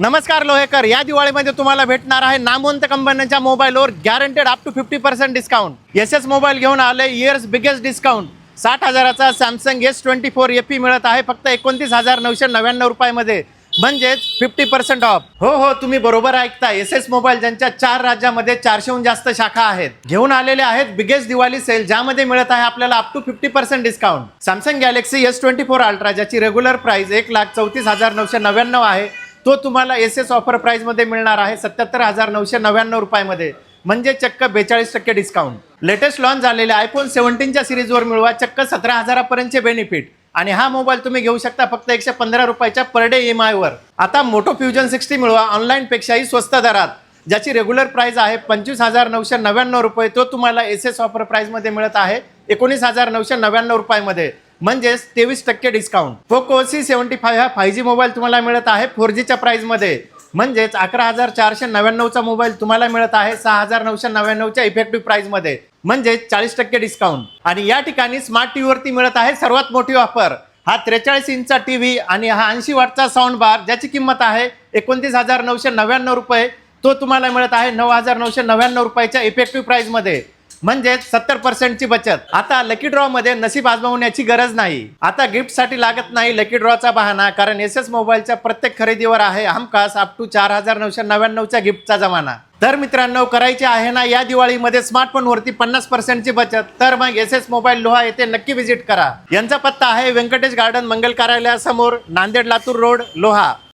नमस्कार लोहेकर, या दिवाळीमध्ये तुम्हाला भेटणार आहे नामवंत कंपन्यांच्या मोबाईलवर guaranteed up to 50% discount. SS mobile घेऊन आले इयर्स बिगेस्ट डिस्काउंट। 60,000चा सॅमसंग S24 FE मिळत आहे फक्त 29,999 रुपयामध्ये, म्हणजेच 50% ऑफ। हो, तुम्ही बरोबर ऐकता। एसएस मोबाईल ज्यांच्या 4 राज्यामध्ये 400हून जास्त शाखा आहेत, घेऊन आलेले आहेत बिगेस्ट दिवाळी सेल, ज्यामध्ये मिळत आहे आपल्याला up to 50% discount. Samsung Galaxy S24 Ultra ज्याची रेग्युलर प्राइस 1,34,999 आहे, तो तुम्हाला एसएस ऑफर प्राइस मध्ये मिळणार आहे 77,999 रुपयामध्ये, म्हणजे चक्क 42% डिस्काउंट। लेटेस्ट लॉन्च झालेल्या आयफोन 17च्या सिरीजवर मिळवा चक्क 17,000पर्यंतचे बेनिफिट, आणि हा मोबाईल तुम्ही घेऊ शकता फक्त 115 रुपयाच्या पर डे EMI वर। आता मोटो फ्युजन 60 मिळवा ऑनलाईन पेक्षाही स्वस्त दरात, ज्याची रेग्युलर प्राइस आहे 25,999 रुपये, तो तुम्हाला एसएस ऑफर प्राइस मध्ये मिळत आहे 19,999 रुपयामध्ये, म्हणजेच 23% डिस्काउंट। पोको C75 हा 5G मोबाईल तुम्हाला मिळत आहे 4Gच्या प्राइस मध्ये, म्हणजेच 11,499चा मोबाईल तुम्हाला मिळत आहे 6,999च्या इफेक्टिव्ह प्राइस मध्ये, म्हणजे 40% डिस्काउंट। आणि या ठिकाणी स्मार्ट टीव्ही वरती मिळत आहे सर्वात मोठी ऑफर। हा 43 इंचचा टीव्ही आणि हा 80 वॉटचा साऊंड बार, ज्याची किंमत आहे 29,999 रुपये, तो तुम्हाला मिळत आहे 9,999 रुपयाच्या इफेक्टिव्ह प्राइस मध्ये, म्हणजे 70% बचत। आता लकी ड्रॉ मध्ये नशीब आजमावण्याची गरज नाही। आता गिफ्ट साठी लागत नाही लकी ड्रॉचा बहाणा, कारण एसएस मोबाईलच्या प्रत्येक खरेदीवर आहे हमखास अप टू 4,999च्या गिफ्टचा जमाना। तर मित्रांनो, करायचे आहे ना या दिवाळीमध्ये स्मार्टफोन वरती 50% ची बचत, तर मग एसएस मोबाईल लोहा येथे नक्की विजिट करा। यांचा पत्ता आहे व्यंकटेश गार्डन मंगल कार्यालयासमोर, नांदेड लातूर रोड, लोहा।